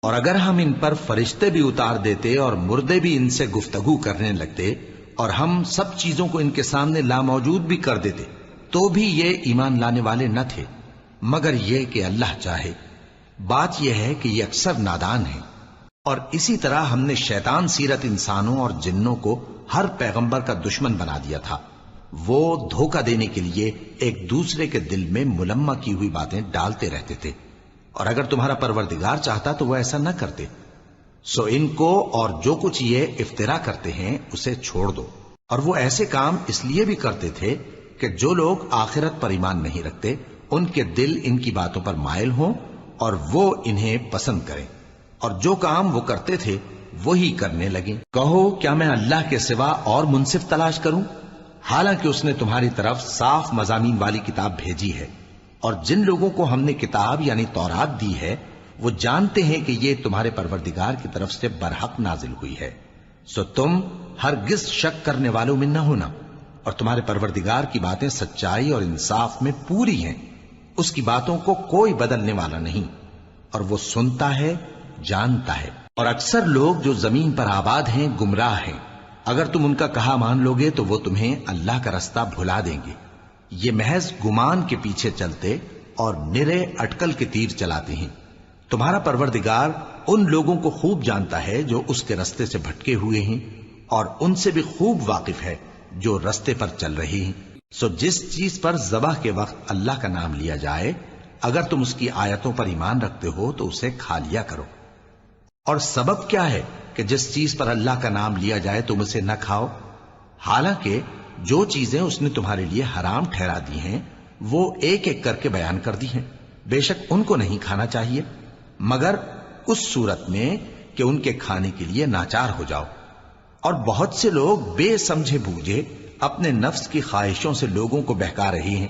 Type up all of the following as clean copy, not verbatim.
اور اگر ہم ان پر فرشتے بھی اتار دیتے اور مردے بھی ان سے گفتگو کرنے لگتے اور ہم سب چیزوں کو ان کے سامنے لاموجود بھی کر دیتے تو بھی یہ ایمان لانے والے نہ تھے، مگر یہ کہ اللہ چاہے۔ بات یہ ہے کہ یہ اکثر نادان ہیں۔ اور اسی طرح ہم نے شیطان سیرت انسانوں اور جنوں کو ہر پیغمبر کا دشمن بنا دیا تھا۔ وہ دھوکہ دینے کے لیے ایک دوسرے کے دل میں ملمہ کی ہوئی باتیں ڈالتے رہتے تھے، اور اگر تمہارا پروردگار چاہتا تو وہ ایسا نہ کرتے۔ سو ان کو اور جو کچھ یہ افطرا کرتے ہیں اسے چھوڑ دو۔ اور وہ ایسے کام اس لیے بھی کرتے تھے کہ جو لوگ آخرت پر ایمان نہیں رکھتے ان کے دل ان کی باتوں پر مائل ہوں اور وہ انہیں پسند کریں، اور جو کام وہ کرتے تھے وہی کرنے لگیں۔ کہو کیا میں اللہ کے سوا اور منصف تلاش کروں، حالانکہ اس نے تمہاری طرف صاف مضامین والی کتاب بھیجی ہے، اور جن لوگوں کو ہم نے کتاب یعنی تورات دی ہے وہ جانتے ہیں کہ یہ تمہارے پروردگار کی طرف سے برحق نازل ہوئی ہے۔ سو تم ہرگز شک کرنے والوں میں نہ ہونا، اور تمہارے پروردگار کی باتیں سچائی اور انصاف میں پوری ہیں، اس کی باتوں کو کوئی بدلنے والا نہیں، اور وہ سنتا ہے جانتا ہے۔ اور اکثر لوگ جو زمین پر آباد ہیں گمراہ ہیں، اگر تم ان کا کہا مان لوگے تو وہ تمہیں اللہ کا رستہ بھلا دیں گے۔ یہ محض گمان کے پیچھے چلتے اور نرے اٹکل کے تیر چلاتے ہیں۔ تمہارا پروردگار ان لوگوں کو خوب جانتا ہے جو اس کے رستے سے بھٹکے ہوئے ہیں، اور ان سے بھی خوب واقف ہے جو رستے پر چل رہی ہیں۔ سو جس چیز پر ذبح کے وقت اللہ کا نام لیا جائے، اگر تم اس کی آیتوں پر ایمان رکھتے ہو تو اسے کھا لیا کرو۔ اور سبب کیا ہے کہ جس چیز پر اللہ کا نام لیا جائے تم اسے نہ کھاؤ، حالانکہ جو چیزیں اس نے تمہارے لیے حرام ٹھہرا دی ہیں وہ ایک ایک کر کے بیان کر دی ہیں۔ بے شک ان کو نہیں کھانا چاہیے مگر اس صورت میں کہ ان کے کھانے کے لیے ناچار ہو جاؤ۔ اور بہت سے لوگ بے سمجھے بوجھے اپنے نفس کی خواہشوں سے لوگوں کو بہکا رہے ہیں۔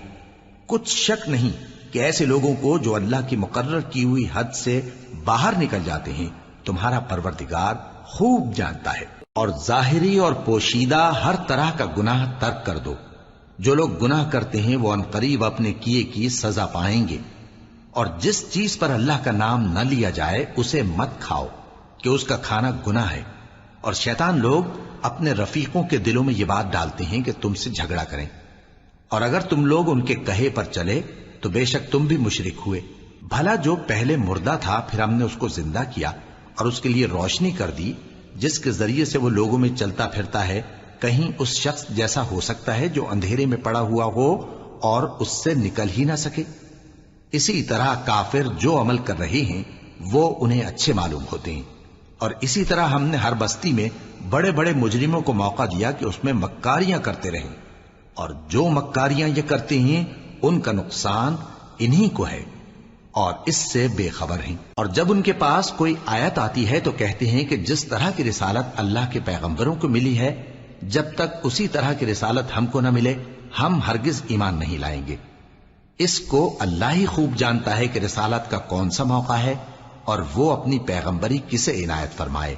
کچھ شک نہیں کہ ایسے لوگوں کو جو اللہ کی مقرر کی ہوئی حد سے باہر نکل جاتے ہیں تمہارا پروردگار خوب جانتا ہے۔ اور ظاہری اور پوشیدہ ہر طرح کا گناہ ترک کر دو۔ جو لوگ گناہ کرتے ہیں وہ عنقریب اپنے کیے کی سزا پائیں گے۔ اور جس چیز پر اللہ کا نام نہ لیا جائے اسے مت کھاؤ کہ اس کا کھانا گناہ ہے۔ اور شیطان لوگ اپنے رفیقوں کے دلوں میں یہ بات ڈالتے ہیں کہ تم سے جھگڑا کریں، اور اگر تم لوگ ان کے کہے پر چلے تو بے شک تم بھی مشرک ہوئے۔ بھلا جو پہلے مردہ تھا پھر ہم نے اس کو زندہ کیا اور اس کے لیے روشنی کر دی جس کے ذریعے سے وہ لوگوں میں چلتا پھرتا ہے، کہیں اس شخص جیسا ہو سکتا ہے جو اندھیرے میں پڑا ہوا ہو اور اس سے نکل ہی نہ سکے؟ اسی طرح کافر جو عمل کر رہے ہیں وہ انہیں اچھے معلوم ہوتے ہیں۔ اور اسی طرح ہم نے ہر بستی میں بڑے بڑے مجرموں کو موقع دیا کہ اس میں مکاریاں کرتے رہیں، اور جو مکاریاں یہ کرتے ہیں ان کا نقصان انہی کو ہے اور اس سے بے خبر ہیں۔ اور جب ان کے پاس کوئی آیت آتی ہے تو کہتے ہیں کہ جس طرح کی رسالت اللہ کے پیغمبروں کو ملی ہے جب تک اسی طرح کی رسالت ہم کو نہ ملے ہم ہرگز ایمان نہیں لائیں گے۔ اس کو اللہ ہی خوب جانتا ہے کہ رسالت کا کون سا موقع ہے اور وہ اپنی پیغمبری کسے عنایت فرمائے۔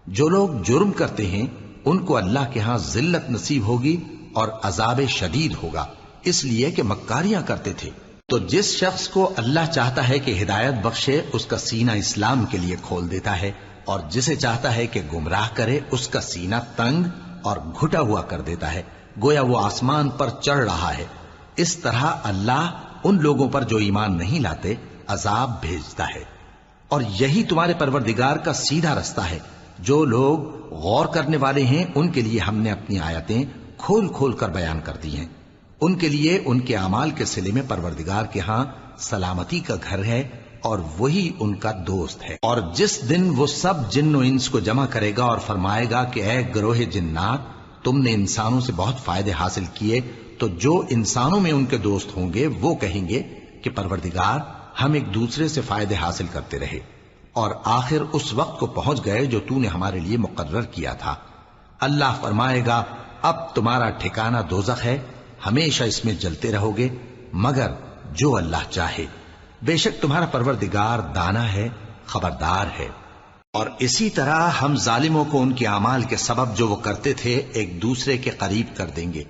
جو لوگ جرم کرتے ہیں ان کو اللہ کے ہاں ذلت نصیب ہوگی اور عذاب شدید ہوگا، اس لیے کہ مکاریاں کرتے تھے۔ تو جس شخص کو اللہ چاہتا ہے کہ ہدایت بخشے اس کا سینہ اسلام کے لیے کھول دیتا ہے، اور جسے چاہتا ہے کہ گمراہ کرے اس کا سینہ تنگ اور گھٹا ہوا کر دیتا ہے، گویا وہ آسمان پر چڑھ رہا ہے۔ اس طرح اللہ ان لوگوں پر جو ایمان نہیں لاتے عذاب بھیجتا ہے۔ اور یہی تمہارے پروردگار کا سیدھا رستہ ہے۔ جو لوگ غور کرنے والے ہیں ان کے لیے ہم نے اپنی آیتیں کھول کھول کر بیان کر دی ہیں۔ ان کے لیے ان کے اعمال کے صلے میں پروردگار کے ہاں سلامتی کا گھر ہے اور وہی ان کا دوست ہے۔ اور جس دن وہ سب جن و انس کو جمع کرے گا اور فرمائے گا کہ اے گروہ جنات، تم نے انسانوں سے بہت فائدے حاصل کیے، تو جو انسانوں میں ان کے دوست ہوں گے وہ کہیں گے کہ پروردگار ہم ایک دوسرے سے فائدے حاصل کرتے رہے اور آخر اس وقت کو پہنچ گئے جو تو نے ہمارے لیے مقرر کیا تھا۔ اللہ فرمائے گا اب تمہارا ٹھکانہ دوزخ ہے، ہمیشہ اس میں جلتے رہو گے مگر جو اللہ چاہے۔ بے شک تمہارا پروردگار دانا ہے، خبردار ہے۔ اور اسی طرح ہم ظالموں کو ان کے اعمال کے سبب جو وہ کرتے تھے ایک دوسرے کے قریب کر دیں گے۔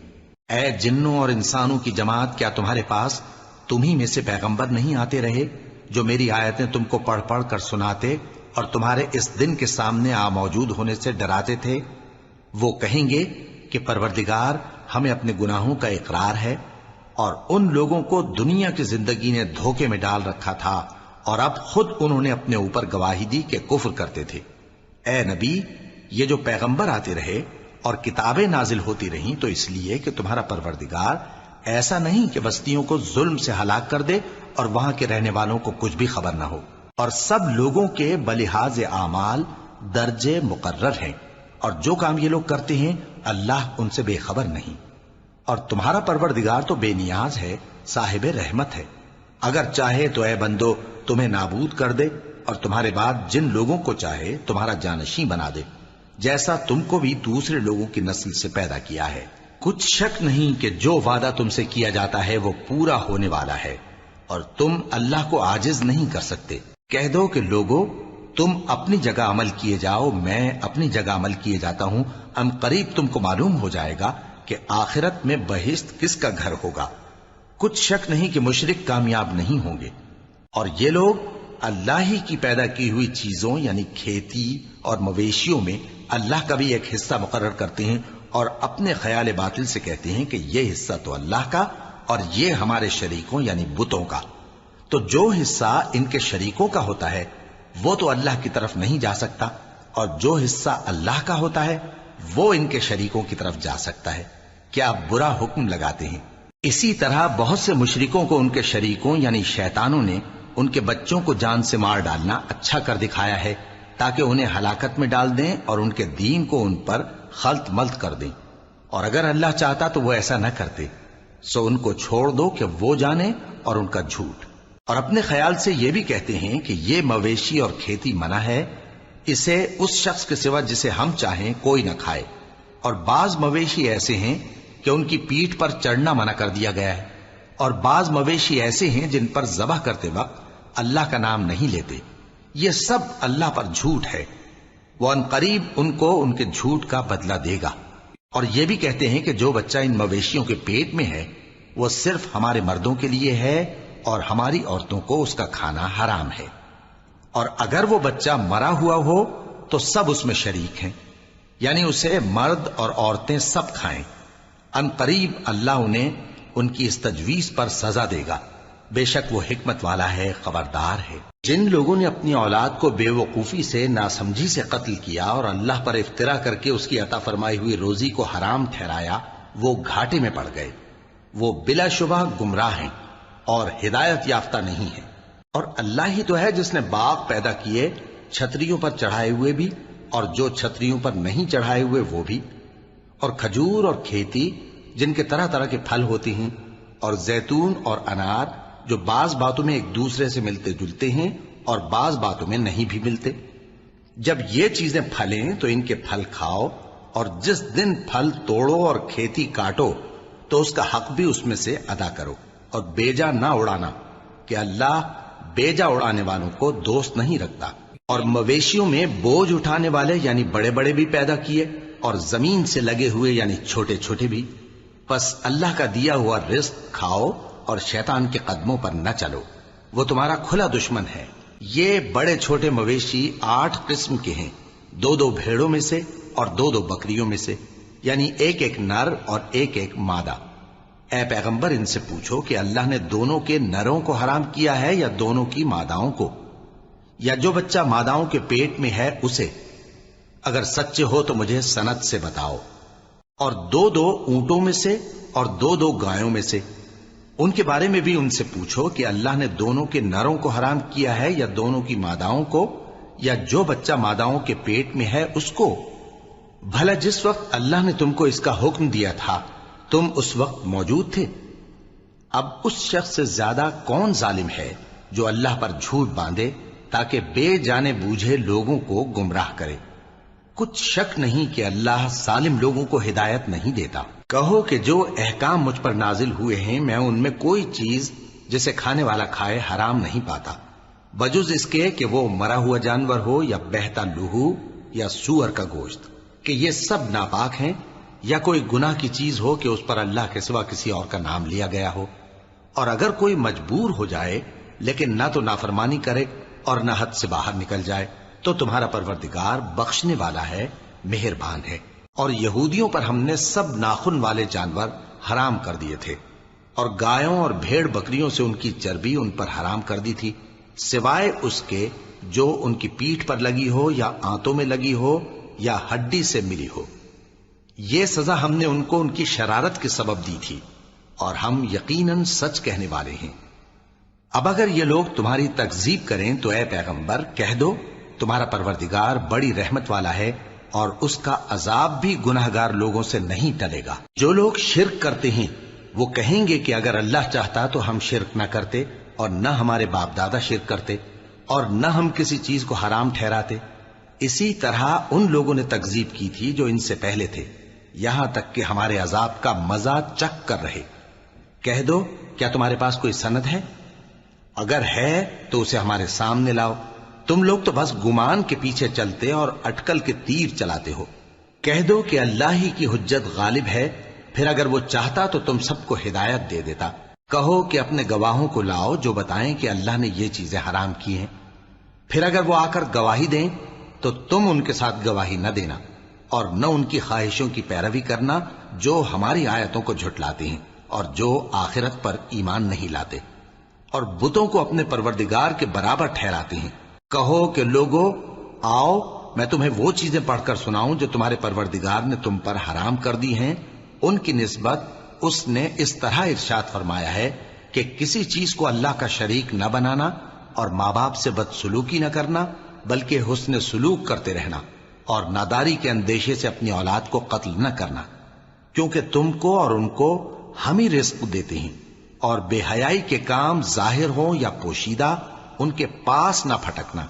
اے جنوں اور انسانوں کی جماعت، کیا تمہارے پاس تمہیں میں سے پیغمبر نہیں آتے رہے جو میری آیتیں تم کو پڑھ پڑھ کر سناتے اور تمہارے اس دن کے سامنے موجود ہونے سے ڈراتے تھے؟ وہ کہیں گے کہ پروردگار ہمیں اپنے گناہوں کا اقرار ہے، اور ان لوگوں کو دنیا کی زندگی نے دھوکے میں ڈال رکھا تھا اور اب خود انہوں نے اپنے اوپر گواہی دی کہ کفر کرتے تھے۔ اے نبی، یہ جو پیغمبر آتے رہے اور کتابیں نازل ہوتی رہیں تو اس لیے کہ تمہارا پروردگار ایسا نہیں کہ بستیوں کو ظلم سے ہلاک کر دے اور وہاں کے رہنے والوں کو کچھ بھی خبر نہ ہو، اور سب لوگوں کے بلحاظ اعمال درجے مقرر ہیں، اور جو کام یہ لوگ کرتے ہیں اللہ ان سے بے خبر نہیں۔ اور تمہارا پروردگار تو بے نیاز ہے، صاحب رحمت ہے، اگر چاہے تو اے بندو تمہیں نابود کر دے اور تمہارے بعد جن لوگوں کو چاہے تمہارا جانشین بنا دے، جیسا تم کو بھی دوسرے لوگوں کی نسل سے پیدا کیا ہے۔ کچھ شک نہیں کہ جو وعدہ تم سے کیا جاتا ہے وہ پورا ہونے والا ہے، اور تم اللہ کو عاجز نہیں کر سکتے۔ کہہ دو کہ لوگو تم اپنی جگہ عمل کیے جاؤ، میں اپنی جگہ عمل کیے جاتا ہوں، ان قریب تم کو معلوم ہو جائے گا کہ آخرت میں بہشت کس کا گھر ہوگا۔ کچھ شک نہیں کہ مشرک کامیاب نہیں ہوں گے، اور یہ لوگ اللہ ہی کی پیدا کی ہوئی چیزوں یعنی کھیتی اور مویشیوں میں اللہ کا بھی ایک حصہ مقرر کرتے ہیں، اور اپنے خیال باطل سے کہتے ہیں کہ یہ حصہ تو اللہ کا اور یہ ہمارے شریکوں یعنی بتوں کا۔ تو جو حصہ ان کے شریکوں کا ہوتا ہے وہ تو اللہ کی طرف نہیں جا سکتا، اور جو حصہ اللہ کا ہوتا ہے وہ ان کے شریکوں کی طرف جا سکتا ہے۔ کیا برا حکم لگاتے ہیں؟ اسی طرح بہت سے مشرکوں کو ان کے شریکوں یعنی شیطانوں نے ان کے بچوں کو جان سے مار ڈالنا اچھا کر دکھایا ہے، تاکہ انہیں ہلاکت میں ڈال دیں اور ان کے دین کو ان پر خلط ملط کر دیں، اور اگر اللہ چاہتا تو وہ ایسا نہ کرتے۔ سو ان کو چھوڑ دو کہ وہ جانے اور ان کا جھوٹ۔ اور اپنے خیال سے یہ بھی کہتے ہیں کہ یہ مویشی اور کھیتی منع ہے، اسے اس شخص کے سوا جسے ہم چاہیں کوئی نہ کھائے، اور بعض مویشی ایسے ہیں کہ ان کی پیٹھ پر چڑھنا منع کر دیا گیا ہے، اور بعض مویشی ایسے ہیں جن پر ذبح کرتے وقت اللہ کا نام نہیں لیتے۔ یہ سب اللہ پر جھوٹ ہے، وہ ان قریب ان کو ان کے جھوٹ کا بدلہ دے گا۔ اور یہ بھی کہتے ہیں کہ جو بچہ ان مویشیوں کے پیٹ میں ہے وہ صرف ہمارے مردوں کے لیے ہے اور ہماری عورتوں کو اس کا کھانا حرام ہے، اور اگر وہ بچہ مرا ہوا ہو تو سب اس میں شریک ہیں، یعنی اسے مرد اور عورتیں سب کھائیں۔ ان قریب اللہ انہیں ان کی اس تجویز پر سزا دے گا، بے شک وہ حکمت والا ہے، خبردار ہے۔ جن لوگوں نے اپنی اولاد کو بے وقوفی سے ناسمجھی سے قتل کیا اور اللہ پر افترا کر کے اس کی عطا فرمائی ہوئی روزی کو حرام ٹھہرایا، وہ گھاٹے میں پڑ گئے، وہ بلا شبہ گمراہ ہیں اور ہدایت یافتہ نہیں ہے۔ اور اللہ ہی تو ہے جس نے باغ پیدا کیے، چھتریوں پر چڑھائے ہوئے بھی اور جو چھتریوں پر نہیں چڑھائے ہوئے وہ بھی، اور کھجور اور کھیتی جن کے طرح طرح کے پھل ہوتے ہیں، اور زیتون اور انار جو بعض باتوں میں ایک دوسرے سے ملتے جلتے ہیں اور بعض باتوں میں نہیں بھی ملتے۔ جب یہ چیزیں پھلیں تو ان کے پھل کھاؤ، اور جس دن پھل توڑو اور کھیتی کاٹو تو اس کا حق بھی اس میں سے ادا کرو، اور بیجا نہ اڑانا کہ اللہ بیجا اڑانے والوں کو دوست نہیں رکھتا۔ اور مویشیوں میں بوجھ اٹھانے والے یعنی بڑے بڑے بھی پیدا کیے، اور زمین سے لگے ہوئے یعنی چھوٹے چھوٹے بھی۔ پس اللہ کا دیا ہوا رزق کھاؤ اور شیطان کے قدموں پر نہ چلو، وہ تمہارا کھلا دشمن ہے۔ یہ بڑے چھوٹے مویشی 8 قسم کے ہیں، 2 بھیڑوں میں سے اور 2 بکریوں میں سے، یعنی ایک نر اور ایک مادہ۔ اے پیغمبر ان سے پوچھو کہ اللہ نے دونوں کے نروں کو حرام کیا ہے یا دونوں کی ماداؤں کو، یا جو بچہ ماداؤں کے پیٹ میں ہے اسے؟ اگر سچے ہو تو مجھے سند سے بتاؤ۔ اور 2 اونٹوں میں سے اور 2 گایوں میں سے، ان کے بارے میں بھی ان سے پوچھو کہ اللہ نے دونوں کے نروں کو حرام کیا ہے یا دونوں کی ماداؤں کو، یا جو بچہ ماداؤں کے پیٹ میں ہے اس کو؟ بھلا جس وقت اللہ نے تم کو اس کا حکم دیا تھا تم اس وقت موجود تھے؟ اب اس شخص سے زیادہ کون ظالم ہے جو اللہ پر جھوٹ باندھے تاکہ بے جانے بوجھے لوگوں کو گمراہ کرے۔ کچھ شک نہیں کہ اللہ ظالم لوگوں کو ہدایت نہیں دیتا۔ کہو کہ جو احکام مجھ پر نازل ہوئے ہیں میں ان میں کوئی چیز جسے کھانے والا کھائے حرام نہیں پاتا، بجز اس کے کہ وہ مرا ہوا جانور ہو یا بہتا لہو یا سور کا گوشت، کہ یہ سب ناپاک ہیں، یا کوئی گناہ کی چیز ہو کہ اس پر اللہ کے سوا کسی اور کا نام لیا گیا ہو۔ اور اگر کوئی مجبور ہو جائے لیکن نہ تو نافرمانی کرے اور نہ حد سے باہر نکل جائے تو تمہارا پروردگار بخشنے والا ہے، مہربان ہے۔ اور یہودیوں پر ہم نے سب ناخن والے جانور حرام کر دیے تھے، اور گایوں اور بھیڑ بکریوں سے ان کی چربی ان پر حرام کر دی تھی، سوائے اس کے جو ان کی پیٹھ پر لگی ہو یا آنتوں میں لگی ہو یا ہڈی سے ملی ہو۔ یہ سزا ہم نے ان کو ان کی شرارت کے سبب دی تھی، اور ہم یقیناً سچ کہنے والے ہیں۔ اب اگر یہ لوگ تمہاری تکذیب کریں تو اے پیغمبر کہہ دو، تمہارا پروردگار بڑی رحمت والا ہے، اور اس کا عذاب بھی گناہگار لوگوں سے نہیں ٹلے گا۔ جو لوگ شرک کرتے ہیں وہ کہیں گے کہ اگر اللہ چاہتا تو ہم شرک نہ کرتے، اور نہ ہمارے باپ دادا شرک کرتے، اور نہ ہم کسی چیز کو حرام ٹھہراتے۔ اسی طرح ان لوگوں نے تکذیب کی تھی جو ان سے پہلے تھے، یہاں تک کہ ہمارے عذاب کا مزہ چکھ کر رہے۔ کہہ دو، کیا تمہارے پاس کوئی سند ہے؟ اگر ہے تو اسے ہمارے سامنے لاؤ۔ تم لوگ تو بس گمان کے پیچھے چلتے اور اٹکل کے تیر چلاتے ہو۔ کہہ دو کہ اللہ ہی کی حجت غالب ہے، پھر اگر وہ چاہتا تو تم سب کو ہدایت دے دیتا۔ کہو کہ اپنے گواہوں کو لاؤ جو بتائیں کہ اللہ نے یہ چیزیں حرام کی ہیں، پھر اگر وہ آ کر گواہی دیں تو تم ان کے ساتھ گواہی نہ دینا، اور نہ ان کی خواہشوں کی پیروی کرنا جو ہماری آیتوں کو جھٹلاتے ہیں اور جو آخرت پر ایمان نہیں لاتے، اور بتوں کو اپنے پروردگار کے برابر ٹھہراتے ہیں۔ کہو کہ لوگو آؤ، میں تمہیں وہ چیزیں پڑھ کر سناؤں جو تمہارے پروردگار نے تم پر حرام کر دی ہیں۔ ان کی نسبت اس نے اس طرح ارشاد فرمایا ہے کہ کسی چیز کو اللہ کا شریک نہ بنانا، اور ماں باپ سے بدسلوکی نہ کرنا، بلکہ حسن سلوک کرتے رہنا، اور ناداری کے اندیشے سے اپنی اولاد کو قتل نہ کرنا، کیونکہ تم کو اور ان کو ہم ہی رزق دیتے ہیں۔ اور بے حیائی کے کام ظاہر ہوں یا پوشیدہ ان کے پاس نہ پھٹکنا،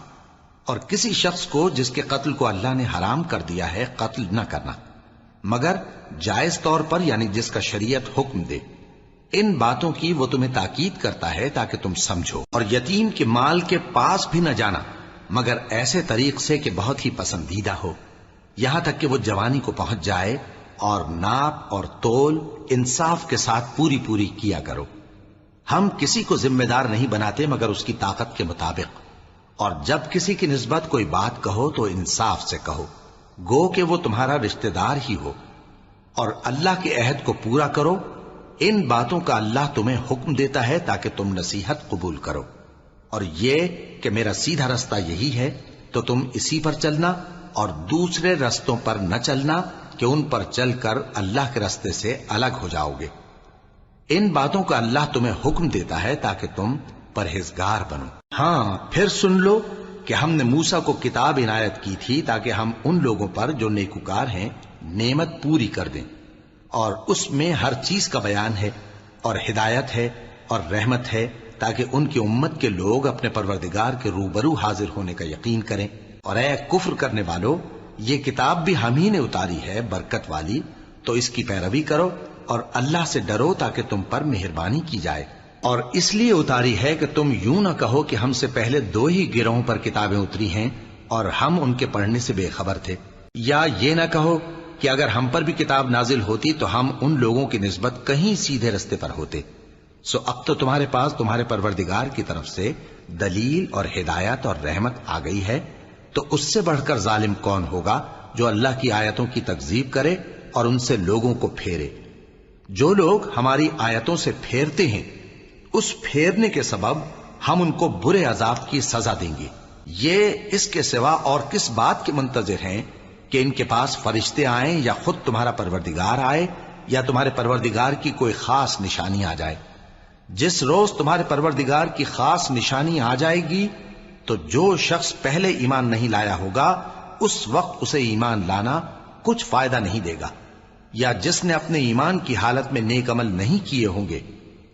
اور کسی شخص کو جس کے قتل کو اللہ نے حرام کر دیا ہے قتل نہ کرنا، مگر جائز طور پر، یعنی جس کا شریعت حکم دے۔ ان باتوں کی وہ تمہیں تاکید کرتا ہے تاکہ تم سمجھو۔ اور یتیم کے مال کے پاس بھی نہ جانا مگر ایسے طریق سے کہ بہت ہی پسندیدہ ہو، یہاں تک کہ وہ جوانی کو پہنچ جائے، اور ناپ اور تول انصاف کے ساتھ پوری پوری کیا کرو۔ ہم کسی کو ذمہ دار نہیں بناتے مگر اس کی طاقت کے مطابق، اور جب کسی کی نسبت کوئی بات کہو تو انصاف سے کہو، گو کہ وہ تمہارا رشتہ دار ہی ہو، اور اللہ کے عہد کو پورا کرو۔ ان باتوں کا اللہ تمہیں حکم دیتا ہے تاکہ تم نصیحت قبول کرو، اور یہ کہ میرا سیدھا رستہ یہی ہے تو تم اسی پر چلنا، اور دوسرے رستوں پر نہ چلنا کہ ان پر چل کر اللہ کے رستے سے الگ ہو جاؤ گے۔ ان باتوں کا اللہ تمہیں حکم دیتا ہے تاکہ تم پرہیزگار بنو۔ ہاں، پھر سن لو کہ ہم نے موسیٰ کو کتاب عنایت کی تھی تاکہ ہم ان لوگوں پر جو نیکوکار ہیں نعمت پوری کر دیں، اور اس میں ہر چیز کا بیان ہے، اور ہدایت ہے اور رحمت ہے، تاکہ ان کی امت کے لوگ اپنے پروردگار کے روبرو حاضر ہونے کا یقین کریں۔ اور اے کفر کرنے والو، یہ کتاب بھی ہم ہی نے اتاری ہے برکت والی، تو اس کی پیروی کرو اور اللہ سے ڈرو تاکہ تم پر مہربانی کی جائے۔ اور اس لیے اتاری ہے کہ تم یوں نہ کہو کہ ہم سے پہلے 2 ہی گروہوں پر کتابیں اتری ہیں اور ہم ان کے پڑھنے سے بے خبر تھے، یا یہ نہ کہو کہ اگر ہم پر بھی کتاب نازل ہوتی تو ہم ان لوگوں کی نسبت کہیں سیدھے رستے پر ہوتے۔ سو اب تو تمہارے پاس تمہارے پروردگار کی طرف سے دلیل اور ہدایت اور رحمت آ گئی ہے، تو اس سے بڑھ کر ظالم کون ہوگا جو اللہ کی آیتوں کی تکذیب کرے اور ان سے لوگوں کو پھیرے۔ جو لوگ ہماری آیتوں سے پھیرتے ہیں اس پھیرنے کے سبب ہم ان کو برے عذاب کی سزا دیں گے۔ یہ اس کے سوا اور کس بات کے منتظر ہیں کہ ان کے پاس فرشتے آئیں یا خود تمہارا پروردگار آئے یا تمہارے پروردگار کی کوئی خاص نشانی آ جائے۔ جس روز تمہارے پروردگار کی خاص نشانی آ جائے گی تو جو شخص پہلے ایمان نہیں لایا ہوگا اس وقت اسے ایمان لانا کچھ فائدہ نہیں دے گا، یا جس نے اپنے ایمان کی حالت میں نیک عمل نہیں کیے ہوں گے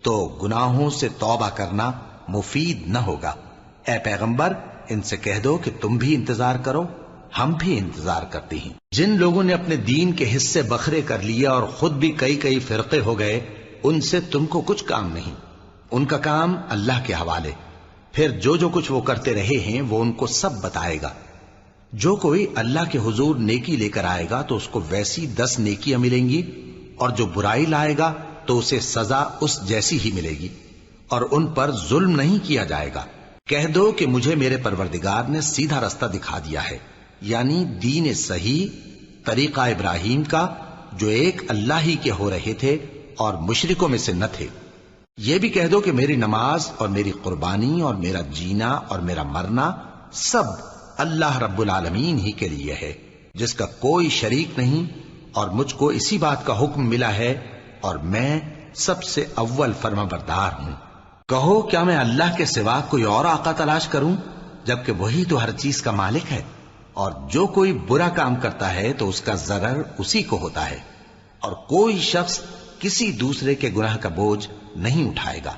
تو گناہوں سے توبہ کرنا مفید نہ ہوگا۔ اے پیغمبر، ان سے کہہ دو کہ تم بھی انتظار کرو، ہم بھی انتظار کرتے ہیں۔ جن لوگوں نے اپنے دین کے حصے بکھرے کر لیے اور خود بھی کئی فرقے ہو گئے، ان سے تم کو کچھ کام نہیں، ان کا کام اللہ کے حوالے۔ پھر جو کچھ وہ کرتے رہے ہیں وہ ان کو سب بتائے گا۔ جو کوئی اللہ کے حضور نیکی لے کر آئے گا تو اس کو ویسی 10 نیکیاں ملیں گی، اور جو برائی لائے گا تو اسے سزا اس جیسی ہی ملے گی، اور ان پر ظلم نہیں کیا جائے گا۔ کہہ دو کہ مجھے میرے پروردگار نے سیدھا رستہ دکھا دیا ہے، یعنی دین صحیح، طریقہ ابراہیم کا، جو ایک اللہ ہی کے ہو رہے تھے اور مشرکوں میں سے نہ تھے۔ یہ بھی کہہ دو کہ میری نماز اور میری قربانی اور میرا جینا اور میرا مرنا سب اللہ رب العالمین ہی کے لیے ہے، جس کا کوئی شریک نہیں، اور مجھ کو اسی بات کا حکم ملا ہے، اور میں سب سے اول فرما بردار ہوں۔ کہو کیا میں اللہ کے سوا کوئی اور آقا تلاش کروں، جبکہ وہی تو ہر چیز کا مالک ہے، اور جو کوئی برا کام کرتا ہے تو اس کا ضرر اسی کو ہوتا ہے، اور کوئی شخص کسی دوسرے کے گناہ کا بوجھ نہیں اٹھائے گا۔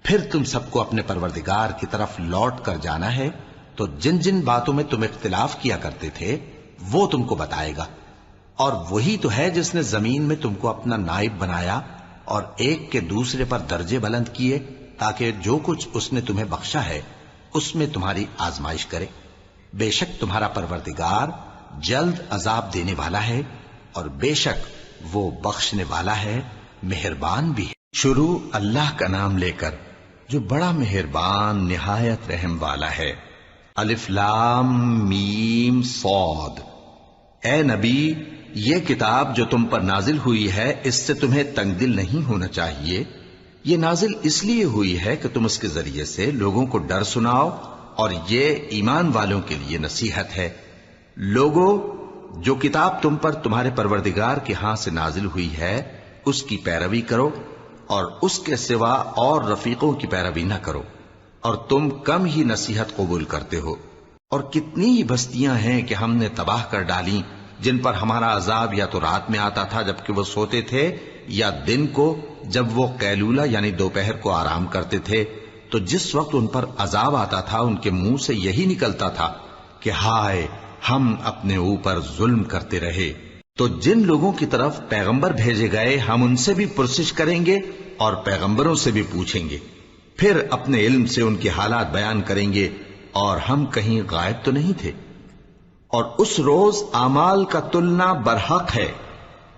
پھر تم سب کو اپنے پروردگار کی طرف لوٹ کر جانا ہے، تو جن جن باتوں میں تم اختلاف کیا کرتے تھے وہ تم کو بتائے گا، اور وہی تو ہے جس نے زمین میں تم کو اپنا نائب بنایا اور ایک کے دوسرے پر درجے بلند کیے، تاکہ جو کچھ اس نے تمہیں بخشا ہے اس میں تمہاری آزمائش کرے۔ بے شک تمہارا پروردگار جلد عذاب دینے والا ہے، اور بے شک وہ بخشنے والا ہے، مہربان بھی ہے۔ شروع اللہ کا نام لے کر جو بڑا مہربان نہایت رحم والا ہے۔ الف لام میم صاد۔ اے نبی، یہ کتاب جو تم پر نازل ہوئی ہے اس سے تمہیں تنگ دل نہیں ہونا چاہیے۔ یہ نازل اس لیے ہوئی ہے کہ تم اس کے ذریعے سے لوگوں کو ڈر سناؤ، اور یہ ایمان والوں کے لیے نصیحت ہے۔ لوگوں، جو کتاب تم پر تمہارے پروردگار کے ہاں سے نازل ہوئی ہے اس کی پیروی کرو، اور اس کے سوا اور رفیقوں کی پیروی نہ کرو، اور تم کم ہی نصیحت قبول کرتے ہو۔ اور کتنی ہی بستیاں ہیں کہ ہم نے تباہ کر ڈالیں، جن پر ہمارا عذاب یا تو رات میں آتا تھا جبکہ وہ سوتے تھے، یا دن کو جب وہ قیلولہ یعنی دوپہر کو آرام کرتے تھے، تو جس وقت ان پر عذاب آتا تھا ان کے منہ سے یہی نکلتا تھا کہ ہائے، ہم اپنے اوپر ظلم کرتے رہے۔ تو جن لوگوں کی طرف پیغمبر بھیجے گئے ہم ان سے بھی پرسش کریں گے اور پیغمبروں سے بھی پوچھیں گے، پھر اپنے علم سے ان کے حالات بیان کریں گے، اور ہم کہیں غائب تو نہیں تھے۔ اور اس روز اعمال کا تلنا برحق ہے،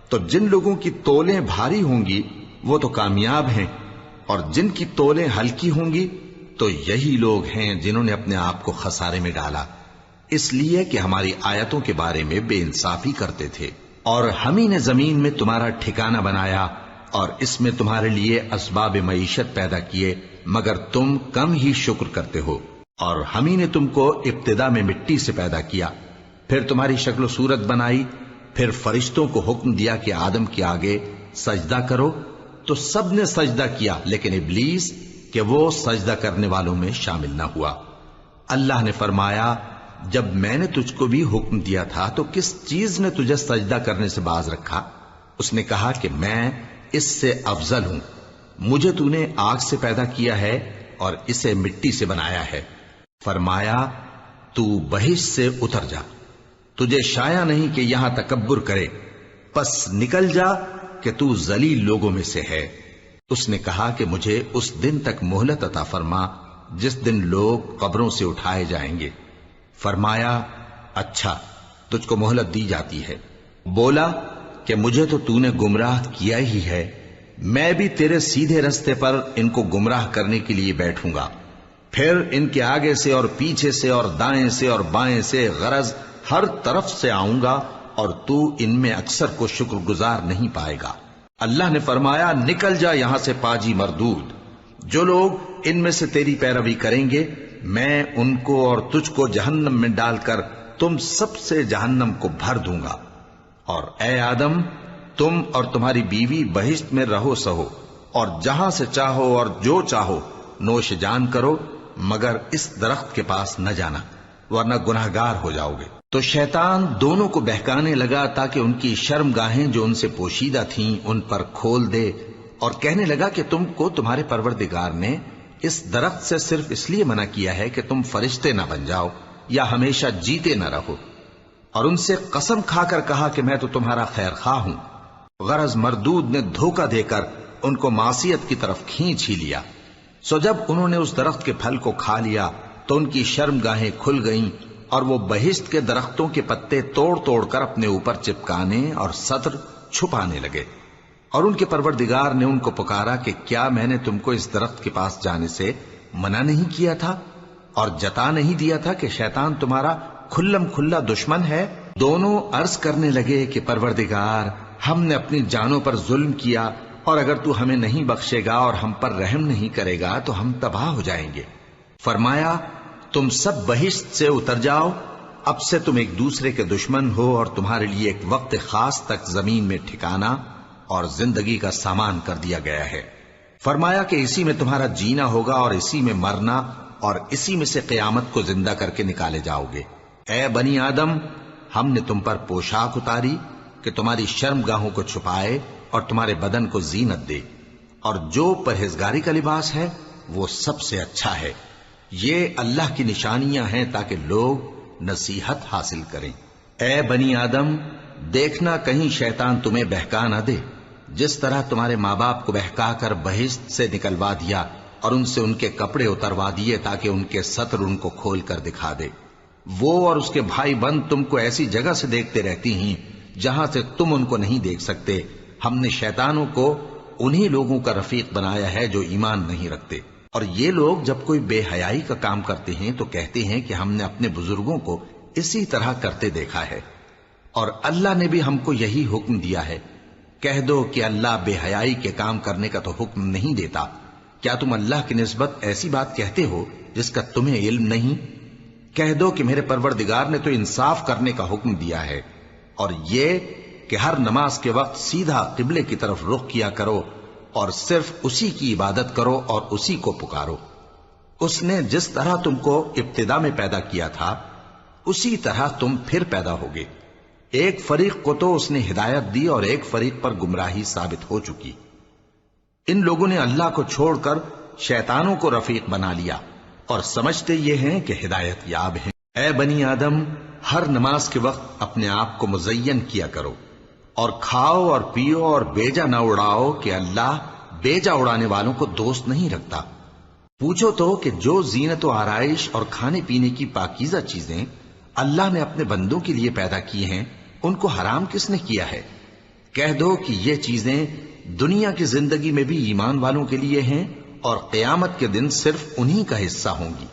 تو جن لوگوں کی تولیں بھاری ہوں گی وہ تو کامیاب ہیں، اور جن کی تولیں ہلکی ہوں گی تو یہی لوگ ہیں جنہوں نے اپنے آپ کو خسارے میں ڈالا، اس لیے کہ ہماری آیتوں کے بارے میں بے انصافی کرتے تھے۔ اور ہم ہی نے زمین میں تمہارا ٹھکانہ بنایا، اور اس میں تمہارے لیے اسباب معیشت پیدا کیے، مگر تم کم ہی شکر کرتے ہو۔ اور ہم ہی نے تم کو ابتدا میں مٹی سے پیدا کیا، پھر تمہاری شکل و صورت بنائی، پھر فرشتوں کو حکم دیا کہ آدم کے آگے سجدہ کرو، تو سب نے سجدہ کیا لیکن ابلیس کہ وہ سجدہ کرنے والوں میں شامل نہ ہوا۔ اللہ نے فرمایا، جب میں نے تجھ کو بھی حکم دیا تھا تو کس چیز نے تجھے سجدہ کرنے سے باز رکھا؟ اس نے کہا کہ میں اس سے افضل ہوں، مجھے تو نے آگ سے پیدا کیا ہے اور اسے مٹی سے بنایا ہے۔ فرمایا، تو بہشت سے اتر جا، تجھے شایع نہیں کہ یہاں تکبر کرے، پس نکل جا کہ تو ذلیل لوگوں میں سے ہے۔ اس نے کہا کہ مجھے اس دن تک مہلت عطا فرما جس دن لوگ قبروں سے اٹھائے جائیں گے۔ فرمایا، اچھا، تجھ کو مہلت دی جاتی ہے۔ بولا کہ مجھے تو نے گمراہ کیا ہی ہے، میں بھی تیرے سیدھے رستے پر ان کو گمراہ کرنے کے لیے بیٹھوں گا، پھر ان کے آگے سے اور پیچھے سے اور دائیں سے اور بائیں سے، غرض ہر طرف سے آؤں گا، اور تو ان میں اکثر کو شکر گزار نہیں پائے گا۔ اللہ نے فرمایا، نکل جا یہاں سے پاجی مردود، جو لوگ ان میں سے تیری پیروی کریں گے میں ان کو اور تجھ کو جہنم میں ڈال کر تم سب سے جہنم کو بھر دوں گا۔ اور اے آدم، تم اور تمہاری بیوی بہشت میں رہو سہو، اور جہاں سے چاہو اور جو چاہو نوش جان کرو، مگر اس درخت کے پاس نہ جانا ورنہ گناہگار ہو جاؤ گے۔ تو شیطان دونوں کو بہکانے لگا تاکہ ان کی شرم گاہیں جو ان سے پوشیدہ تھیں ان پر کھول دے، اور کہنے لگا کہ تم کو تمہارے پروردگار نے اس درخت سے صرف اس لیے منع کیا ہے کہ تم فرشتے نہ بن جاؤ یا ہمیشہ جیتے نہ رہو۔ اور ان سے قسم کھا کر کہا کہ میں تو تمہارا خیر خواہ ہوں۔ غرض مردود نے دھوکہ دے کر ان کو معصیت کی طرف کھینچ ہی لیا۔ سو جب انہوں نے اس درخت کے پھل کو کھا لیا تو ان کی شرم گاہیں کھل گئیں، اور وہ بہشت کے درختوں کے پتے توڑ توڑ کر اپنے اوپر چپکانے اور سطر چھپانے لگے۔ اور ان کے پروردگار نے ان کو پکارا کہ کیا میں نے تم کو اس درخت کے پاس جانے سے منع نہیں کیا تھا؟ اور جتا نہیں دیا تھا کہ شیطان تمہارا کھلم کھلا دشمن ہے؟ دونوں عرض کرنے لگے کہ پروردگار، ہم نے اپنی جانوں پر ظلم کیا، اور اگر تو ہمیں نہیں بخشے گا اور ہم پر رحم نہیں کرے گا تو ہم تباہ ہو جائیں گے۔ فرمایا تم سب بہشت سے اتر جاؤ، اب سے تم ایک دوسرے کے دشمن ہو، اور تمہارے لیے ایک وقت خاص تک زمین میں ٹھکانا اور زندگی کا سامان کر دیا گیا ہے۔ فرمایا کہ اسی میں تمہارا جینا ہوگا اور اسی میں مرنا، اور اسی میں سے قیامت کو زندہ کر کے نکالے جاؤ گے۔ اے بنی آدم، ہم نے تم پر پوشاک اتاری کہ تمہاری شرم گاہوں کو چھپائے اور تمہارے بدن کو زینت دے، اور جو پرہیزگاری کا لباس ہے وہ سب سے اچھا ہے۔ یہ اللہ کی نشانیاں ہیں تاکہ لوگ نصیحت حاصل کریں۔ اے بنی آدم، دیکھنا کہیں شیطان تمہیں بہکا نہ دے، جس طرح تمہارے ماں باپ کو بہکا کر بہشت سے نکلوا دیا اور ان سے ان کے کپڑے اتروا دیے تاکہ ان کے ستر ان کو کھول کر دکھا دے۔ وہ اور اس کے بھائی بند تم کو ایسی جگہ سے دیکھتے رہتی ہیں جہاں سے تم ان کو نہیں دیکھ سکتے۔ ہم نے شیطانوں کو انہی لوگوں کا رفیق بنایا ہے جو ایمان نہیں رکھتے، اور یہ لوگ جب کوئی بے حیائی کا کام کرتے ہیں تو کہتے ہیں کہ ہم نے اپنے بزرگوں کو اسی طرح کرتے دیکھا ہے، اور اللہ نے بھی ہم کو یہی حکم دیا ہے۔ کہہ دو کہ اللہ بے حیائی کے کام کرنے کا تو حکم نہیں دیتا۔ کیا تم اللہ کی نسبت ایسی بات کہتے ہو جس کا تمہیں علم نہیں؟ کہہ دو کہ میرے پروردگار نے تو انصاف کرنے کا حکم دیا ہے، اور یہ کہ ہر نماز کے وقت سیدھا قبلے کی طرف رخ کیا کرو اور صرف اسی کی عبادت کرو اور اسی کو پکارو۔ اس نے جس طرح تم کو ابتدا میں پیدا کیا تھا اسی طرح تم پھر پیدا ہوگے۔ ایک فریق کو تو اس نے ہدایت دی اور ایک فریق پر گمراہی ثابت ہو چکی۔ ان لوگوں نے اللہ کو چھوڑ کر شیطانوں کو رفیق بنا لیا اور سمجھتے یہ ہیں کہ ہدایت یاب ہیں۔ اے بنی آدم، ہر نماز کے وقت اپنے آپ کو مزین کیا کرو، اور کھاؤ اور پیو اور بیجا نہ اڑاؤ کہ اللہ بیجا اڑانے والوں کو دوست نہیں رکھتا۔ پوچھو تو کہ جو زینت و آرائش اور کھانے پینے کی پاکیزہ چیزیں اللہ نے اپنے بندوں کے لیے پیدا کی ہیں ان کو حرام کس نے کیا ہے؟ کہہ دو کہ یہ چیزیں دنیا کی زندگی میں بھی ایمان والوں کے لیے ہیں اور قیامت کے دن صرف انہی کا حصہ ہوں گی۔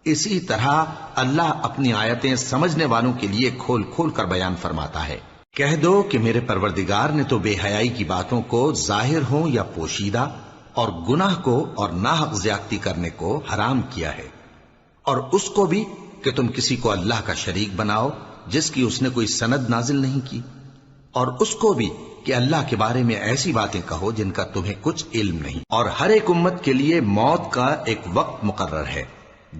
اسی طرح اللہ اپنی آیتیں سمجھنے والوں کے لیے کھول کھول کر بیان فرماتا ہے۔ کہہ دو کہ میرے پروردگار نے تو بے حیائی کی باتوں کو ظاہر ہوں یا پوشیدہ، اور گناہ کو اور ناحق زیادتی کرنے کو حرام کیا ہے، اور اس کو بھی کہ تم کسی کو اللہ کا شریک بناؤ جس کی اس نے کوئی سند نازل نہیں کی، اور اس کو بھی کہ اللہ کے بارے میں ایسی باتیں کہو جن کا تمہیں کچھ علم نہیں۔ اور ہر ایک امت کے لیے موت کا ایک وقت مقرر ہے،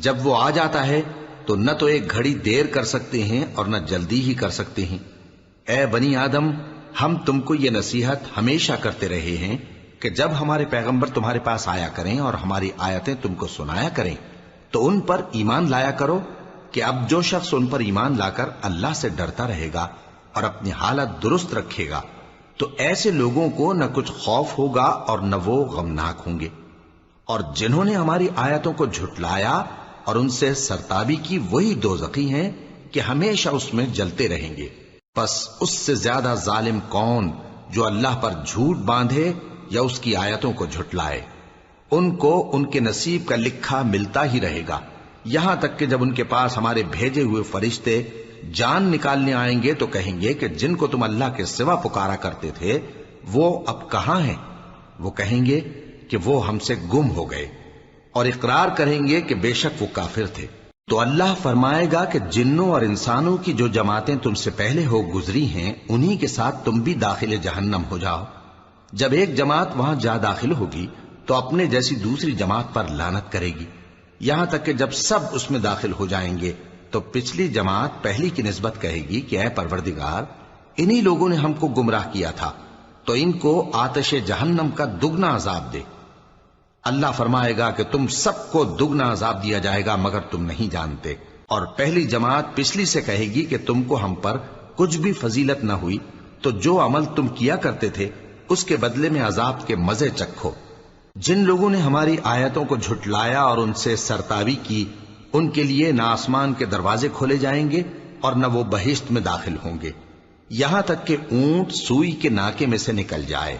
جب وہ آ جاتا ہے تو نہ تو ایک گھڑی دیر کر سکتے ہیں اور نہ جلدی ہی کر سکتے ہیں۔ اے بنی آدم، ہم تم کو یہ نصیحت ہمیشہ کرتے رہے ہیں کہ جب ہمارے پیغمبر تمہارے پاس آیا کریں اور ہماری آیتیں تم کو سنایا کریں تو ان پر ایمان لایا کرو، کہ اب جو شخص ان پر ایمان لا کر اللہ سے ڈرتا رہے گا اور اپنی حالت درست رکھے گا تو ایسے لوگوں کو نہ کچھ خوف ہوگا اور نہ وہ غمناک ہوں گے، اور جنہوں نے ہماری آیتوں کو جھٹلایا اور ان سے سرتابی کی وہی دوزخی ہیں کہ ہمیشہ اس میں جلتے رہیں گے۔ پس اس سے زیادہ ظالم کون جو اللہ پر جھوٹ باندھے یا اس کی آیتوں کو جھٹلائے؟ ان کو ان کے نصیب کا لکھا ملتا ہی رہے گا، یہاں تک کہ جب ان کے پاس ہمارے بھیجے ہوئے فرشتے جان نکالنے آئیں گے تو کہیں گے کہ جن کو تم اللہ کے سوا پکارا کرتے تھے وہ اب کہاں ہیں؟ وہ کہیں گے کہ وہ ہم سے گم ہو گئے، اور اقرار کریں گے کہ بے شک وہ کافر تھے۔ تو اللہ فرمائے گا کہ جنوں اور انسانوں کی جو جماعتیں تم سے پہلے ہو گزری ہیں انہی کے ساتھ تم بھی داخل جہنم ہو جاؤ۔ جب ایک جماعت وہاں جا داخل ہوگی تو اپنے جیسی دوسری جماعت پر لعنت کرے گی، یہاں تک کہ جب سب اس میں داخل ہو جائیں گے تو پچھلی جماعت پہلی کی نسبت کہے گی کہ اے پروردگار، انہی لوگوں نے ہم کو گمراہ کیا تھا، تو ان کو آتش جہنم کا دگنا عذاب دے۔ اللہ فرمائے گا کہ تم سب کو دگنا عذاب دیا جائے گا مگر تم نہیں جانتے۔ اور پہلی جماعت پچھلی سے کہے گی کہ تم کو ہم پر کچھ بھی فضیلت نہ ہوئی، تو جو عمل تم کیا کرتے تھے اس کے بدلے میں عذاب کے مزے چکھو۔ جن لوگوں نے ہماری آیتوں کو جھٹلایا اور ان سے سرتابی کی ان کے لیے نہ آسمان کے دروازے کھولے جائیں گے اور نہ وہ بہشت میں داخل ہوں گے، یہاں تک کہ اونٹ سوئی کے ناکے میں سے نکل جائے،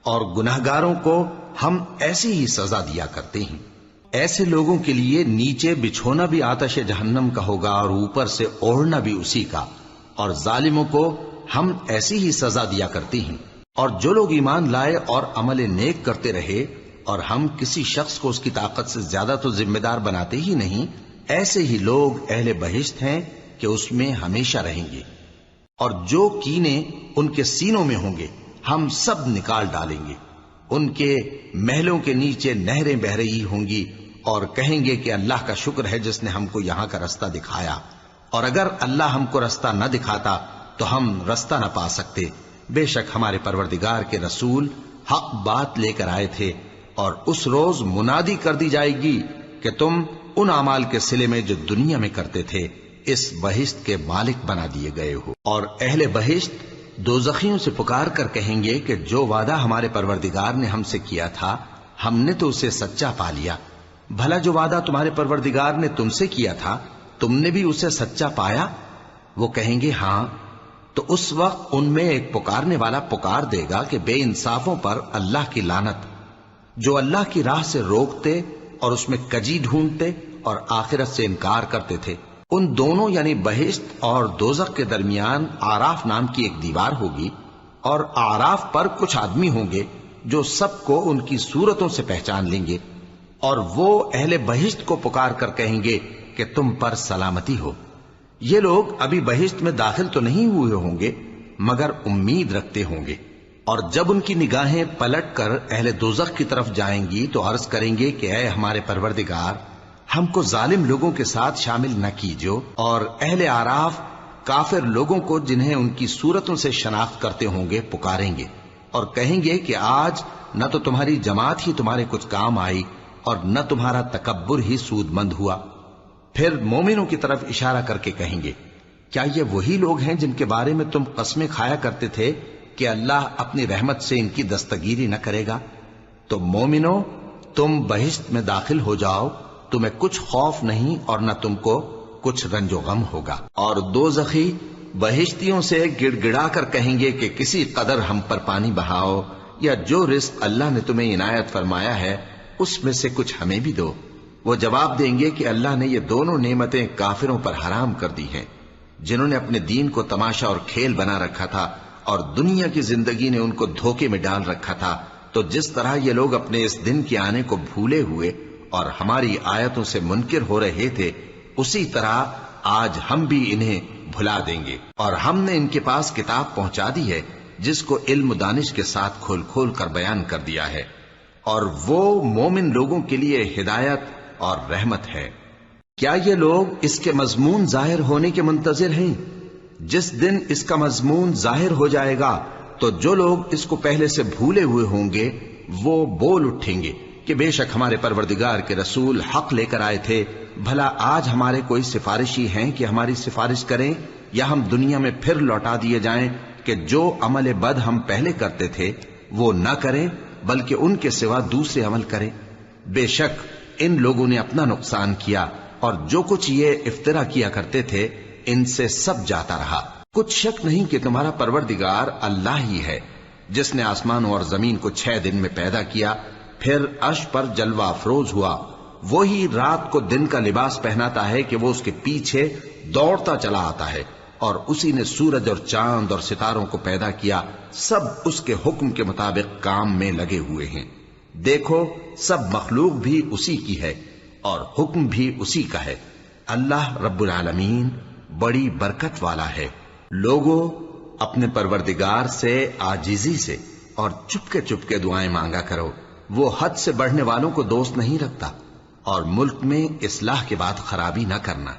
اور گناہگاروں کو ہم ایسی ہی سزا دیا کرتے ہیں۔ ایسے لوگوں کے لیے نیچے بچھونا بھی آتش جہنم کا ہوگا اور اوپر سے اوڑھنا بھی اسی کا، اور ظالموں کو ہم ایسی ہی سزا دیا کرتی ہیں۔ اور جو لوگ ایمان لائے اور عمل نیک کرتے رہے اور ہم کسی شخص کو اس کی طاقت سے زیادہ تو ذمہ دار بناتے ہی نہیں، ایسے ہی لوگ اہل بہشت ہیں کہ اس میں ہمیشہ رہیں گے۔ اور جو کینے ان کے سینوں میں ہوں گے ہم سب نکال ڈالیں گے، ان کے محلوں کے نیچے نہریں بہہ رہی ہوں گی، اور کہیں گے کہ اللہ کا شکر ہے جس نے ہم کو یہاں کا رستہ دکھایا، اور اگر اللہ ہم کو رستہ نہ دکھاتا تو ہم رستہ نہ پا سکتے۔ بے شک ہمارے پروردگار کے رسول حق بات لے کر آئے تھے، اور اس روز منادی کر دی جائے گی کہ تم ان اعمال کے صلے میں جو دنیا میں کرتے تھے اس بہشت کے مالک بنا دیے گئے ہو۔ اور اہل بہشت دوزخیوں سے پکار کر کہیں گے کہ جو وعدہ ہمارے پروردگار نے ہم سے کیا تھا ہم نے تو اسے سچا پا لیا، بھلا جو وعدہ تمہارے پروردگار نے تم سے کیا تھا تم نے بھی اسے سچا پایا؟ وہ کہیں گے ہاں۔ تو اس وقت ان میں ایک پکارنے والا پکار دے گا کہ بے انصافوں پر اللہ کی لعنت، جو اللہ کی راہ سے روکتے اور اس میں کجی ڈھونڈتے اور آخرت سے انکار کرتے تھے۔ ان دونوں یعنی بہشت اور دوزخ کے درمیان آراف نام کی ایک دیوار ہوگی، اور آراف پر کچھ آدمی ہوں گے جو سب کو ان کی صورتوں سے پہچان لیں گے، اور وہ اہل بہشت کو پکار کر کہیں گے کہ تم پر سلامتی ہو۔ یہ لوگ ابھی بہشت میں داخل تو نہیں ہوئے ہوں گے مگر امید رکھتے ہوں گے، اور جب ان کی نگاہیں پلٹ کر اہل دوزخ کی طرف جائیں گی تو عرض کریں گے کہ اے ہمارے پروردگار، ہم کو ظالم لوگوں کے ساتھ شامل نہ کیجو۔ اور اہل آراف کافر لوگوں کو جنہیں ان کی صورتوں سے شناخت کرتے ہوں گے پکاریں گے اور کہیں گے کہ آج نہ تو تمہاری جماعت ہی تمہارے کچھ کام آئی اور نہ تمہارا تکبر ہی سود مند ہوا۔ پھر مومنوں کی طرف اشارہ کر کے کہیں گے کیا یہ وہی لوگ ہیں جن کے بارے میں تم قسمیں کھایا کرتے تھے کہ اللہ اپنی رحمت سے ان کی دستگیری نہ کرے گا؟ تو مومنوں، تم بہشت میں داخل ہو جاؤ، تمہیں کچھ خوف نہیں اور نہ تم کو کچھ رنج و غم ہوگا۔ اور دوزخی بہشتیوں سے گڑ گڑا کر کہیں گے کہ کسی قدر ہم پر پانی بہاؤ، یا جو رزق اللہ نے تمہیں عنایت فرمایا ہے اس میں سے کچھ ہمیں بھی دو۔ وہ جواب دیں گے کہ اللہ نے یہ دونوں نعمتیں کافروں پر حرام کر دی ہیں، جنہوں نے اپنے دین کو تماشا اور کھیل بنا رکھا تھا اور دنیا کی زندگی نے ان کو دھوکے میں ڈال رکھا تھا۔ تو جس طرح یہ لوگ اپنے اس دن کے آنے کو بھولے ہوئے اور ہماری آیتوں سے منکر ہو رہے تھے، اسی طرح آج ہم بھی انہیں بھلا دیں گے۔ اور ہم نے ان کے پاس کتاب پہنچا دی ہے جس کو علم و دانش کے ساتھ کھول کھول کر بیان کر دیا ہے، اور وہ مومن لوگوں کے لیے ہدایت اور رحمت ہے۔ کیا یہ لوگ اس کے مضمون ظاہر ہونے کے منتظر ہیں؟ جس دن اس کا مضمون ظاہر ہو جائے گا تو جو لوگ اس کو پہلے سے بھولے ہوئے ہوں گے وہ بول اٹھیں گے کہ بے شک ہمارے پروردگار کے رسول حق لے کر آئے تھے، بھلا آج ہمارے کوئی سفارشی ہیں کہ ہماری سفارش کریں، یا ہم دنیا میں پھر لوٹا دیے جائیں کہ جو عمل بد ہم پہلے کرتے تھے وہ نہ کریں بلکہ ان کے سوا دوسرے عمل کریں۔ بے شک ان لوگوں نے اپنا نقصان کیا، اور جو کچھ یہ افترا کیا کرتے تھے ان سے سب جاتا رہا۔ کچھ شک نہیں کہ تمہارا پروردگار اللہ ہی ہے جس نے آسمانوں اور زمین کو 6 دن میں پیدا کیا، پھر عرش پر جلوہ افروز ہوا۔ وہی رات کو دن کا لباس پہناتا ہے کہ وہ اس کے پیچھے دوڑتا چلا آتا ہے، اور اسی نے سورج اور چاند اور ستاروں کو پیدا کیا، سب اس کے حکم کے مطابق کام میں لگے ہوئے ہیں۔ دیکھو سب مخلوق بھی اسی کی ہے اور حکم بھی اسی کا ہے۔ اللہ رب العالمین بڑی برکت والا ہے۔ لوگوں، اپنے پروردگار سے عاجزی سے اور چپکے دعائیں مانگا کرو، وہ حد سے بڑھنے والوں کو دوست نہیں رکھتا، اور ملک میں اصلاح کے بعد خرابی نہ کرنا،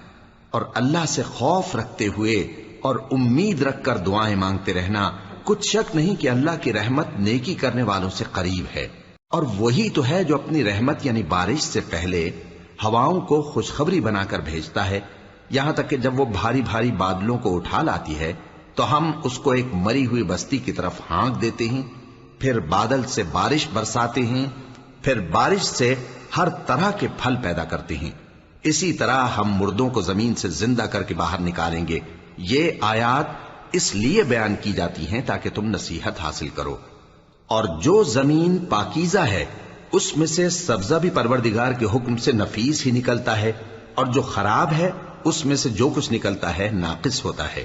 اور اللہ سے خوف رکھتے ہوئے اور امید رکھ کر دعائیں مانگتے رہنا۔ کچھ شک نہیں کہ اللہ کی رحمت نیکی کرنے والوں سے قریب ہے، اور وہی تو ہے جو اپنی رحمت یعنی بارش سے پہلے ہواؤں کو خوشخبری بنا کر بھیجتا ہے، یہاں تک کہ جب وہ بھاری بھاری بادلوں کو اٹھا لاتی ہے تو ہم اس کو ایک مری ہوئی بستی کی طرف ہانک دیتے ہیں، پھر بادل سے بارش برساتے ہیں، پھر بارش سے ہر طرح کے پھل پیدا کرتے ہیں۔ اسی طرح ہم مردوں کو زمین سے زندہ کر کے باہر نکالیں گے۔ یہ آیات اس لیے بیان کی جاتی ہیں تاکہ تم نصیحت حاصل کرو۔ اور جو زمین پاکیزہ ہے اس میں سے سبزہ بھی پروردگار کے حکم سے نفیس ہی نکلتا ہے، اور جو خراب ہے اس میں سے جو کچھ نکلتا ہے ناقص ہوتا ہے۔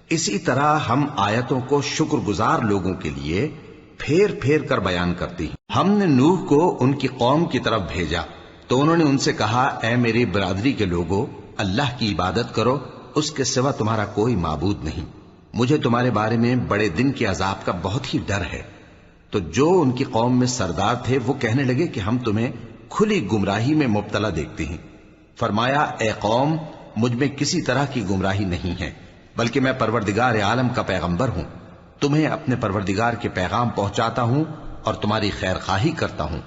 اسی طرح ہم آیتوں کو شکر گزار لوگوں کے لیے پھیر پھیر کر بیان کرتی ہیں۔ ہم نے نوح کو ان کی قوم کی طرف بھیجا تو انہوں نے ان سے کہا، اے میری برادری کے لوگو، اللہ کی عبادت کرو، اس کے سوا تمہارا کوئی معبود نہیں۔ مجھے تمہارے بارے میں بڑے دن کے عذاب کا بہت ہی ڈر ہے۔ تو جو ان کی قوم میں سردار تھے وہ کہنے لگے کہ ہم تمہیں کھلی گمراہی میں مبتلا دیکھتے ہیں۔ فرمایا، اے قوم، مجھ میں کسی طرح کی گمراہی نہیں ہے، بلکہ میں پروردگار عالم کا پیغمبر ہوں، تمہیں اپنے پروردگار کے پیغام پہنچاتا ہوں اور تمہاری خیر خواہی کرتا ہوں،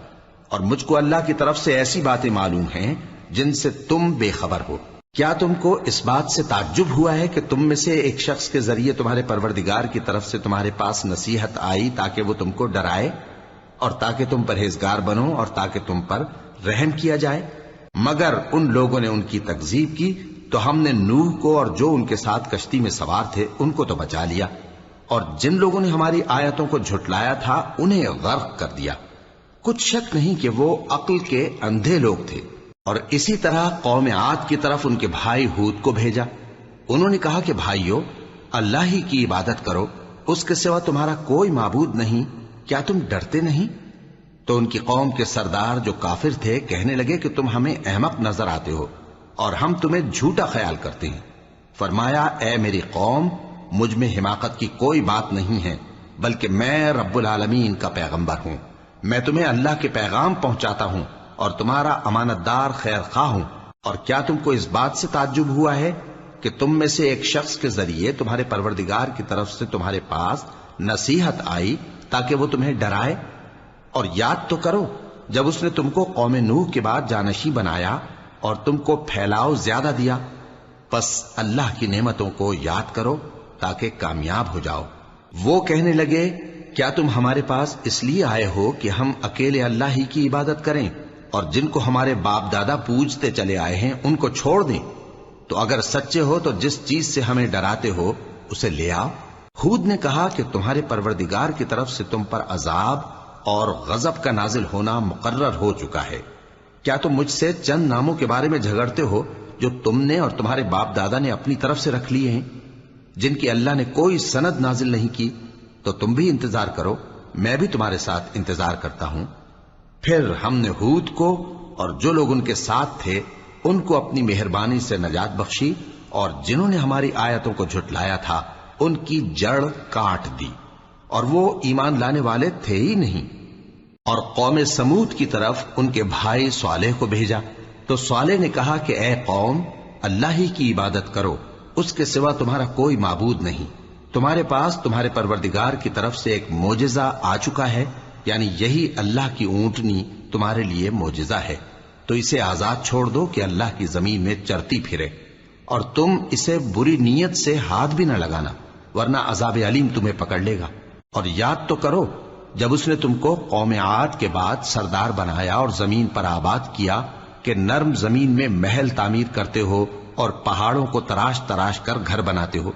اور مجھ کو اللہ کی طرف سے ایسی باتیں معلوم ہیں جن سے تم بے خبر ہو۔ کیا تم کو اس بات سے تعجب ہوا ہے کہ تم میں سے ایک شخص کے ذریعے تمہارے پروردگار کی طرف سے تمہارے پاس نصیحت آئی تاکہ وہ تم کو ڈرائے اور تاکہ تم پرہیزگار بنو اور تاکہ تم پر رحم کیا جائے؟ مگر ان لوگوں نے ان کی تکذیب کی تو ہم نے نوح کو اور جو ان کے ساتھ کشتی میں سوار تھے ان کو تو بچا لیا، اور جن لوگوں نے ہماری آیتوں کو جھٹلایا تھا انہیں غرق کر دیا۔ کچھ شک نہیں کہ وہ عقل کے اندھے لوگ تھے۔ اور اسی طرح قوم عاد کی طرف ان کے بھائی ہود کو بھیجا۔ انہوں نے کہا کہ بھائیو، اللہ ہی کی عبادت کرو، اس کے سوا تمہارا کوئی معبود نہیں، کیا تم ڈرتے نہیں؟ تو ان کی قوم کے سردار جو کافر تھے کہنے لگے کہ تم ہمیں احمق نظر آتے ہو اور ہم تمہیں جھوٹا خیال کرتے ہیں۔ فرمایا، اے میری قوم، مجھ میں حماقت کی کوئی بات نہیں ہے، بلکہ میں رب العالمین کا پیغمبر ہوں۔ میں تمہیں اللہ کے پیغام پہنچاتا ہوں اور تمہارا امانت دار خیر خواہ ہوں۔ اور کیا تم کو اس بات سے تعجب ہوا ہے کہ تم میں سے ایک شخص کے ذریعے تمہارے پروردگار کی طرف سے تمہارے پاس نصیحت آئی تاکہ وہ تمہیں ڈرائے؟ اور یاد تو کرو جب اس نے تم کو قوم نوح کے بعد جانشین بنایا اور تم کو پھیلاؤ زیادہ دیا، پس اللہ کی نعمتوں کو یاد کرو تاکہ کامیاب ہو جاؤ۔ وہ کہنے لگے، کیا تم ہمارے پاس اس لیے آئے ہو کہ ہم اکیلے اللہ ہی کی عبادت کریں اور جن کو ہمارے باپ دادا پوجتے چلے آئے ہیں ان کو چھوڑ دیں؟ تو اگر سچے ہو تو جس چیز سے ہمیں ڈراتے ہو اسے لے آؤ۔ ہود نے کہا کہ تمہارے پروردگار کی طرف سے تم پر عذاب اور غضب کا نازل ہونا مقرر ہو چکا ہے۔ کیا تم مجھ سے چند ناموں کے بارے میں جھگڑتے ہو جو تم نے اور تمہارے باپ دادا نے اپنی طرف سے رکھ لیے ہیں، جن کی اللہ نے کوئی سند نازل نہیں کی؟ تو تم بھی انتظار کرو، میں بھی تمہارے ساتھ انتظار کرتا ہوں۔ پھر ہم نے ہود کو اور جو لوگ ان کے ساتھ تھے ان کو اپنی مہربانی سے نجات بخشی، اور جنہوں نے ہماری آیتوں کو جھٹلایا تھا ان کی جڑ کاٹ دی، اور وہ ایمان لانے والے تھے ہی نہیں۔ اور قوم سمود کی طرف ان کے بھائی صالح کو بھیجا تو صالح نے کہا کہ اے قوم، اللہ ہی کی عبادت کرو، اس کے سوا تمہارا کوئی معبود نہیں۔ تمہارے پاس تمہارے پروردگار کی طرف سے ایک معجزہ آ چکا ہے، یعنی یہی اللہ کی اونٹنی تمہارے لیے معجزہ ہے، تو اسے آزاد چھوڑ دو کہ اللہ کی زمین میں چرتی پھرے، اور تم اسے بری نیت سے ہاتھ بھی نہ لگانا، ورنہ عذاب علیم تمہیں پکڑ لے گا۔ اور یاد تو کرو جب اس نے تم کو قوم عاد کے بعد سردار بنایا اور زمین پر آباد کیا کہ نرم زمین میں محل تعمیر کرتے ہو اور پہاڑوں کو تراش تراش کر گھر بناتے ہو،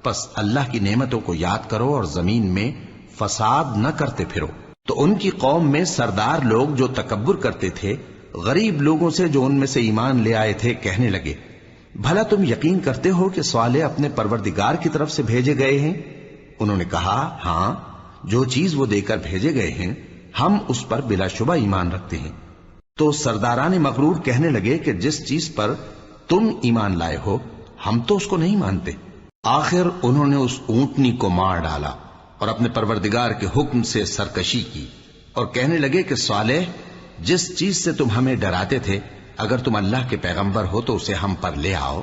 پس اللہ کی نعمتوں کو یاد کرو اور زمین میں فساد نہ کرتے پھرو۔ تو ان کی قوم میں سردار لوگ جو تکبر کرتے تھے غریب لوگوں سے جو ان میں سے ایمان لے آئے تھے کہنے لگے، بھلا تم یقین کرتے ہو کہ صالح اپنے پروردگار کی طرف سے بھیجے گئے ہیں؟ انہوں نے کہا، ہاں، جو چیز وہ دے کر بھیجے گئے ہیں ہم اس پر بلا شبہ ایمان رکھتے ہیں۔ تو سرداران مغرور کہنے لگے کہ جس چیز پر تم ایمان لائے ہو ہم تو اس کو نہیں مانتے۔ آخر انہوں نے اس اونٹنی کو مار ڈالا اور اپنے پروردگار کے حکم سے سرکشی کی، اور کہنے لگے کہ صالح، جس چیز سے تم ہمیں ڈراتے تھے اگر تم اللہ کے پیغمبر ہو تو اسے ہم پر لے آؤ۔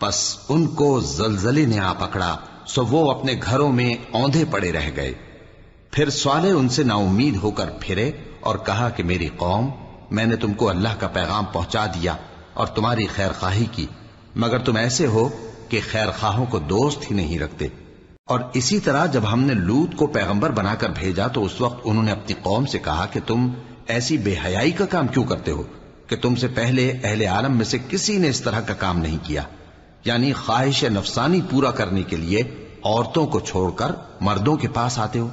پس ان کو زلزلے نے آ پکڑا، سو وہ اپنے گھروں میں اوندھے پڑے رہ گئے۔ پھر صالح ان سے نا امید ہو کر پھرے اور کہا کہ میری قوم، میں نے تم کو اللہ کا پیغام پہنچا دیا اور تمہاری خیر خواہی کی، مگر تم ایسے ہو کہ خیر خواہوں کو دوست ہی نہیں رکھتے۔ اور اسی طرح جب ہم نے لوط کو پیغمبر بنا کر بھیجا تو اس وقت انہوں نے اپنی قوم سے کہا کہ تم ایسی بے حیائی کا کام کیوں کرتے ہو کہ تم سے پہلے اہل عالم میں سے کسی نے اس طرح کا کام نہیں کیا، یعنی خواہش نفسانی پورا کرنے کے لیے عورتوں کو چھوڑ کر مردوں کے پاس آتے ہو۔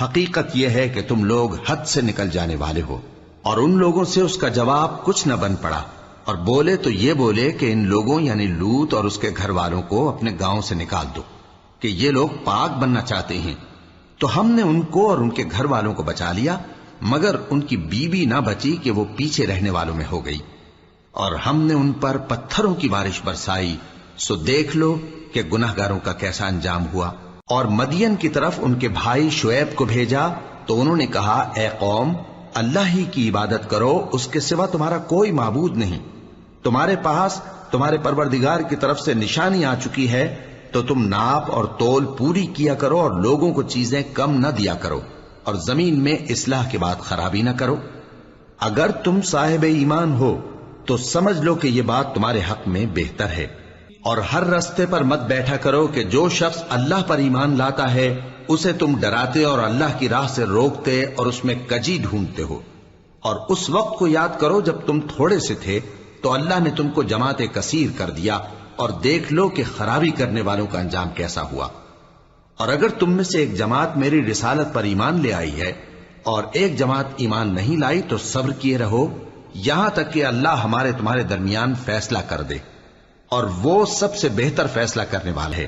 حقیقت یہ ہے کہ تم لوگ حد سے نکل جانے والے ہو۔ اور ان لوگوں سے اس کا جواب کچھ نہ بن پڑا، اور بولے تو یہ بولے کہ ان لوگوں یعنی لوط اور اس کے گھر والوں کو اپنے گاؤں سے نکال دو کہ یہ لوگ پاک بننا چاہتے ہیں۔ تو ہم نے ان کو اور ان کے گھر والوں کو بچا لیا، مگر ان کی بیوی نہ بچی کہ وہ پیچھے رہنے والوں میں ہو گئی، اور ہم نے ان پر پتھروں کی بارش برسائی، سو دیکھ لو کہ گناہگاروں کا کیسا انجام ہوا۔ اور مدین کی طرف ان کے بھائی شعیب کو بھیجا تو انہوں نے کہا، اے قوم، اللہ ہی کی عبادت کرو، اس کے سوا تمہارا کوئی معبود نہیں۔ تمہارے پاس تمہارے پروردگار کی طرف سے نشانی آ چکی ہے، تو تم ناپ اور تول پوری کیا کرو اور لوگوں کو چیزیں کم نہ دیا کرو، اور زمین میں اصلاح کے بعد خرابی نہ کرو۔ اگر تم صاحب ایمان ہو تو سمجھ لو کہ یہ بات تمہارے حق میں بہتر ہے، اور ہر رستے پر مت بیٹھا کرو کہ جو شخص اللہ پر ایمان لاتا ہے اسے تم ڈراتے اور اللہ کی راہ سے روکتے اور اس میں کجی ڈھونڈتے ہو۔ اور اس وقت کو یاد کرو جب تم تھوڑے سے تھے تو اللہ نے تم کو جماعت کثیر کر دیا، اور دیکھ لو کہ خرابی کرنے والوں کا انجام کیسا ہوا۔ اور اگر تم میں سے ایک جماعت میری رسالت پر ایمان لے آئی ہے اور ایک جماعت ایمان نہیں لائی تو صبر کیے رہو یہاں تک کہ اللہ ہمارے تمہارے درمیان فیصلہ کر دے، اور وہ سب سے بہتر فیصلہ کرنے والا ہے۔